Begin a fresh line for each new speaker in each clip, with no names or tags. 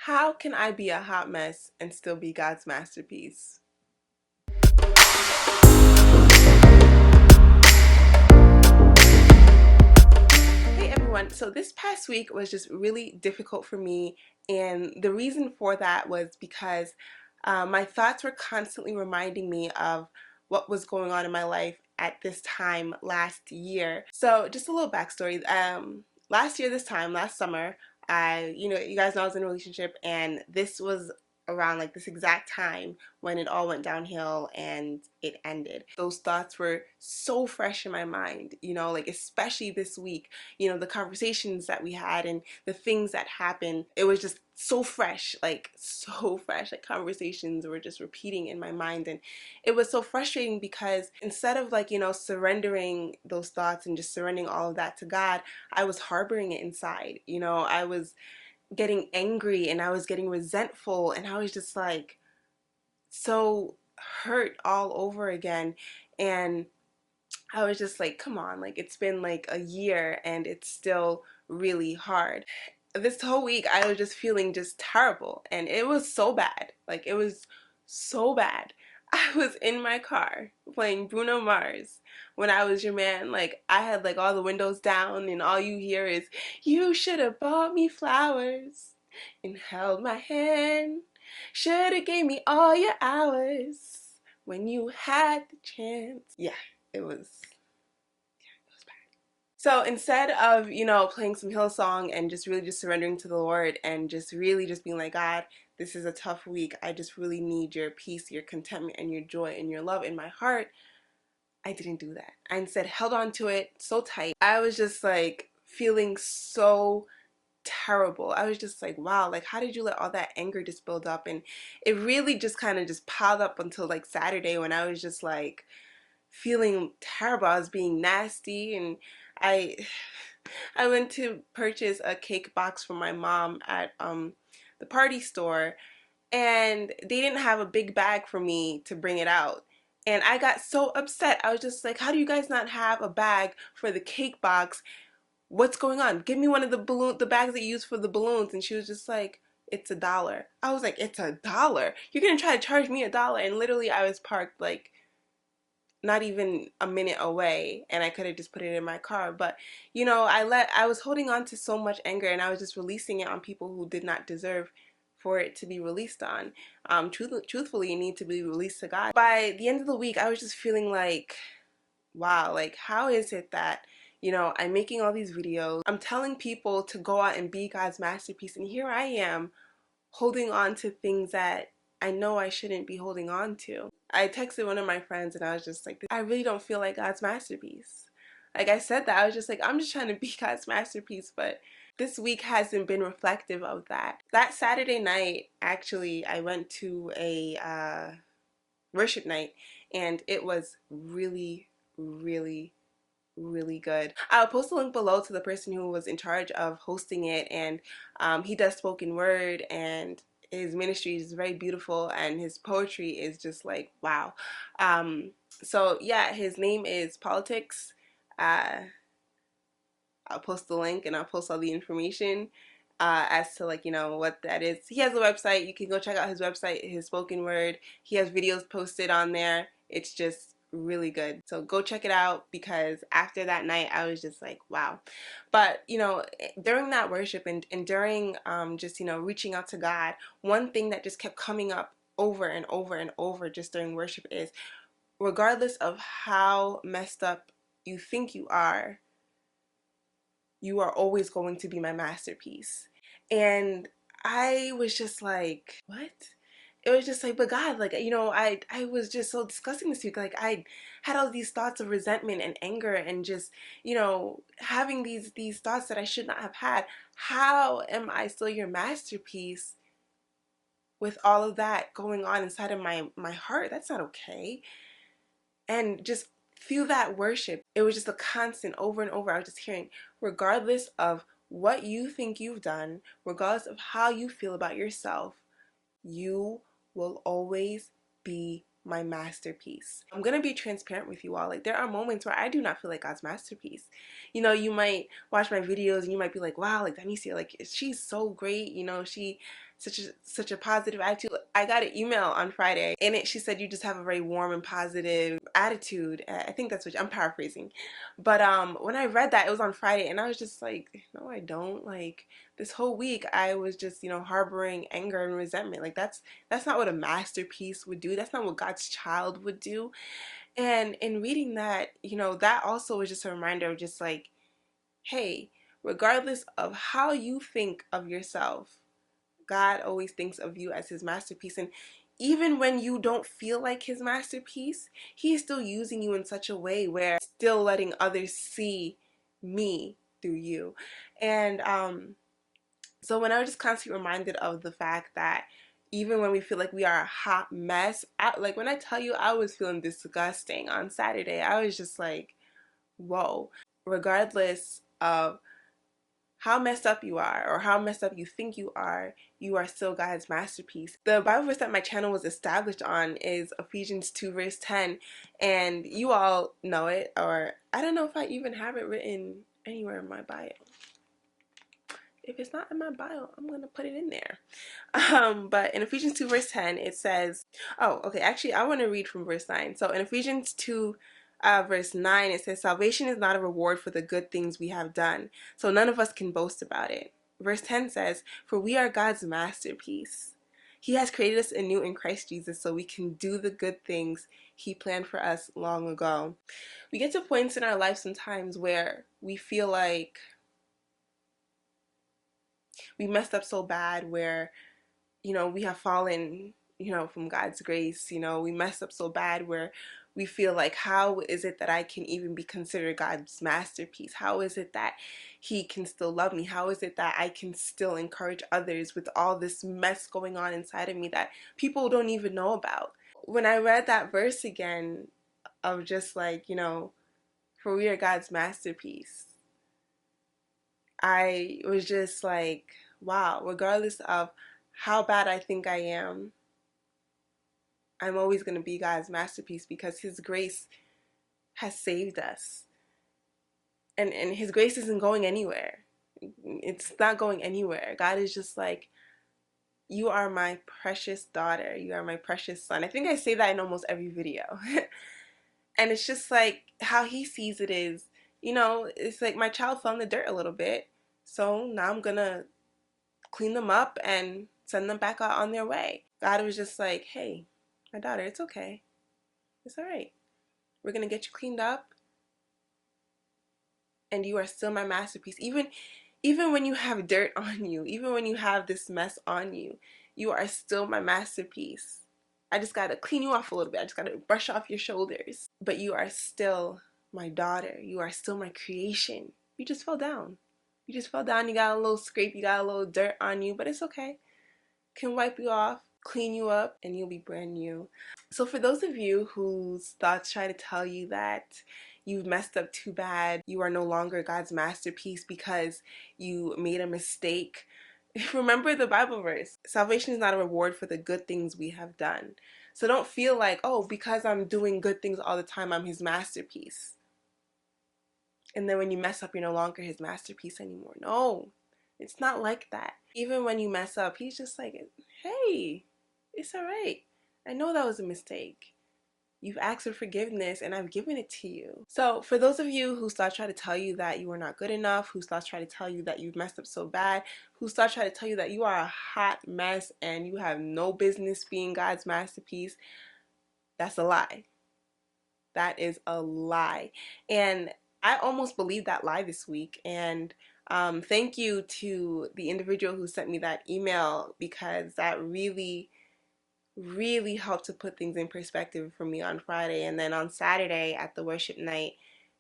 How can I be a hot mess and still be God's masterpiece? Hey everyone, so this past week was just really difficult for me, and the reason for that was because my thoughts were constantly reminding me of what was going on in my life at this time last year. So just a little backstory. Last year, this time, last summer, you guys know I was in a relationship, and this was around like this exact time when it all went downhill and it ended. Those thoughts were so fresh in my mind, like especially this week, the conversations that we had and the things that happened. It was just so fresh, like so fresh. Like conversations were just repeating in my mind, and it was so frustrating because instead of like, surrendering those thoughts and just surrendering all of that to God, I was harboring it inside. I was getting angry and I was getting resentful, and I was just like so hurt all over again. And I was just like, come on, like it's been like a year and it's still really hard. This whole week I was just feeling just terrible, and it was so bad. Like it was so bad. I was in my car playing Bruno Mars, When I Was Your Man. Like I had like all the windows down, and all you hear is, you should have bought me flowers and held my hand. Should have gave me all your hours when you had the chance. Yeah, it was bad. So instead of, playing some Hillsong and just really just surrendering to the Lord and just really just being like, God, this is a tough week. I just really need your peace, your contentment, and your joy and your love in my heart. I didn't do that. I instead held on to it so tight. I was just like feeling so terrible. I was just like, wow, like how did you let all that anger just build up? And it really just kind of just piled up until like Saturday, when I was just like feeling terrible. I was being nasty, and I I went to purchase a cake box for my mom at the party store, and they didn't have a big bag for me to bring it out. And I got so upset. I was just like, how do you guys not have a bag for the cake box? What's going on? Give me one of the bags that you use for the balloons. And she was just like, it's $1. I was like, it's $1? You're gonna try to charge me $1? And literally I was parked like not even a minute away, and I could have just put it in my car. But I was holding on to so much anger, and I was just releasing it on people who did not deserve for it to be released on. Truthfully, it need to be released to God. By the end of the week, I was just feeling like, wow, like how is it that I'm making all these videos, I'm telling people to go out and be God's masterpiece, and here I am holding on to things that I know I shouldn't be holding on to. I texted one of my friends and I was just like, I really don't feel like God's masterpiece. Like I said that, I was just like, I'm just trying to be God's masterpiece, but this week hasn't been reflective of that. That Saturday night, actually, I went to a worship night, and it was really, really, really good. I'll post a link below to the person who was in charge of hosting it, and he does spoken word, and his ministry is very beautiful, and his poetry is just like wow. So yeah, his name is Politics. uh, I'll post the link, and I'll post all the information as to like what that is. He has a website. You can go check out his website, his spoken word. He has videos posted on there. It's just really good. So go check it out, because after that night I was just like wow. But during that worship, and during just reaching out to God, one thing that just kept coming up over and over and over just during worship is, regardless of how messed up you think you are always going to be my masterpiece. And I was just like, what? It was just like, but God, like, I was just so disgusting this week. Like, I had all these thoughts of resentment and anger, and just, having these thoughts that I should not have had. How am I still your masterpiece with all of that going on inside of my heart? That's not okay. And just through that worship, it was just a constant over and over. I was just hearing, regardless of what you think you've done, regardless of how you feel about yourself, you will always be my masterpiece. I'm gonna be transparent with you all. Like, there are moments where I do not feel like God's masterpiece. You might watch my videos and you might be like, wow, like Danicia, like she's so great. She such a positive attitude. I got an email on Friday. In it, she said you just have a very warm and positive attitude. I think that's what I'm paraphrasing. But when I read that, it was on Friday, and I was just like, no, I don't. Like this whole week, I was just harboring anger and resentment. Like that's not what a masterpiece would do. That's not what God's child would do. And in reading that, that also was just a reminder of just like, hey, regardless of how you think of yourself, God always thinks of you as his masterpiece. And even when you don't feel like his masterpiece, he is still using you in such a way where still letting others see me through you. And so when I was just constantly reminded of the fact that even when we feel like we are a hot mess, like when I tell you I was feeling disgusting on Saturday, I was just like, whoa. Regardless of how messed up you are or how messed up you are still God's masterpiece. The Bible verse that my channel was established on is Ephesians 2 verse 10, and you all know it, or I don't know if I even have it written anywhere in my bio. If it's not in my bio, I'm going to put it in there. But in Ephesians 2 verse 10, it says, oh, okay, actually, I want to read from verse 9. So in Ephesians 2 verse 9, it says, salvation is not a reward for the good things we have done, so none of us can boast about it. Verse 10 says, for we are God's masterpiece. He has created us anew in Christ Jesus so we can do the good things he planned for us long ago. We get to points in our life sometimes where we feel like we messed up so bad, where we have fallen, from God's grace. We messed up so bad where we feel like, how is it that I can even be considered God's masterpiece? How is it that he can still love me? How is it that I can still encourage others with all this mess going on inside of me that people don't even know about? When I read that verse again of just like, for we are God's masterpiece, I was just like, wow, regardless of how bad I think I am, I'm always going to be God's masterpiece because his grace has saved us. And his grace isn't going anywhere. It's not going anywhere. God is just like, you are my precious daughter. You are my precious son. I think I say that in almost every video. And it's just like how he sees it is, it's like my child fell in the dirt a little bit. So now I'm going to clean them up and send them back out on their way. God was just like, hey, my daughter, it's okay. It's all right. We're going to get you cleaned up, and you are still my masterpiece. Even when you have dirt on you, even when you have this mess on you, you are still my masterpiece. I just got to clean you off a little bit. I just got to brush off your shoulders. But you are still my daughter. You are still my creation. You just fell down. You just fell down. You got a little scrape. You got a little dirt on you, but it's okay. Can wipe you off, clean you up, and you'll be brand new. So for those of you whose thoughts try to tell you that you've messed up too bad, you are no longer God's masterpiece because you made a mistake, remember the Bible verse. Salvation is not a reward for the good things we have done. So don't feel like, oh, because I'm doing good things all the time, I'm his masterpiece. And then when you mess up, you're no longer his masterpiece anymore. No, it's not like that. Even when you mess up, he's just like, hey, it's all right. I know that was a mistake. You've asked for forgiveness and I've given it to you. So for those of you who start trying to tell you that you are not good enough, who start trying to tell you that you've messed up so bad, who start trying to tell you that you are a hot mess and you have no business being God's masterpiece, that's a lie. That is a lie. And I almost believed that lie this week. And thank you to the individual who sent me that email, because that really helped to put things in perspective for me on Friday. And then on Saturday at the worship night,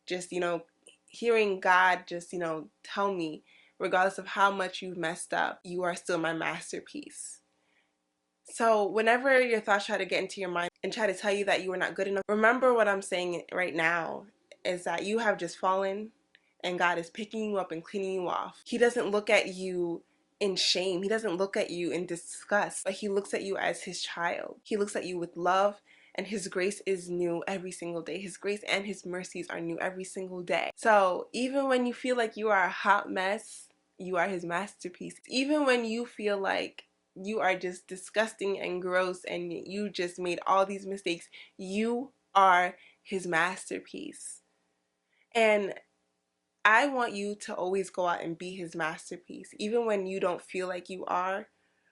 just, hearing God just, tell me, regardless of how much you've messed up, you are still my masterpiece. So whenever your thoughts try to get into your mind and try to tell you that you are not good enough, remember what I'm saying right now is that you have just fallen and God is picking you up and cleaning you off. He doesn't look at you in shame. He doesn't look at you in disgust, but he looks at you as his child. He looks at you with love, and his grace is new every single day. His grace and his mercies are new every single day. So even when you feel like you are a hot mess, you are his masterpiece. Even when you feel like you are just disgusting and gross and you just made all these mistakes. You are his masterpiece. And I want you to always go out and be his masterpiece. Even when you don't feel like you are,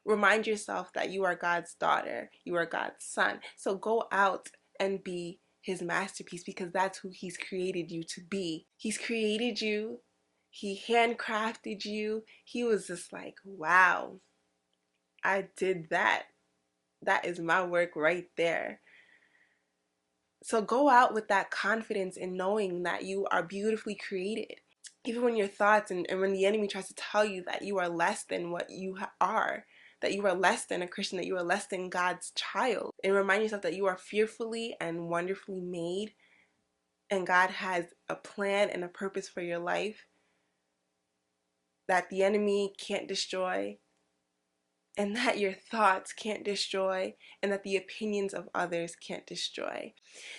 remind yourself that you are God's daughter, you are God's son. So go out and be his masterpiece because that's who he's created you to be. He's created you, he handcrafted you. He was just like, wow, I did that. That is my work right there. So go out with that confidence in knowing that you are beautifully created. Even when your thoughts and when the enemy tries to tell you that you are less than what you are, that you are less than a Christian, that you are less than God's child, and remind yourself that you are fearfully and wonderfully made, and God has a plan and a purpose for your life that the enemy can't destroy, and that your thoughts can't destroy, and that the opinions of others can't destroy.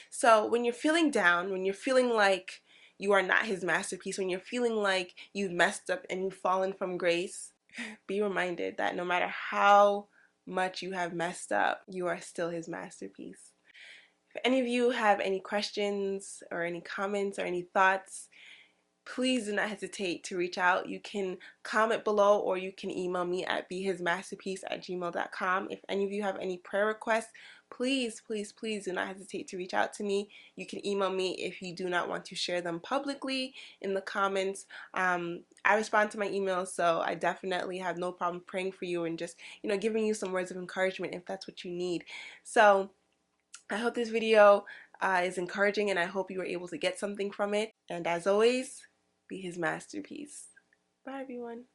So when you're feeling down, when you're feeling like you are not his masterpiece, when you're feeling like you've messed up and you've fallen from grace, be reminded that no matter how much you have messed up, you are still his masterpiece. If any of you have any questions or any comments or any thoughts, please do not hesitate to reach out. You can comment below or you can email me at behismasterpiece@gmail.com. If any of you have any prayer requests, please, please, please do not hesitate to reach out to me. You can email me if you do not want to share them publicly in the comments. I respond to my emails, so I definitely have no problem praying for you and just, giving you some words of encouragement if that's what you need. So I hope this video is encouraging and I hope you were able to get something from it. And as always, be his masterpiece. Bye, everyone.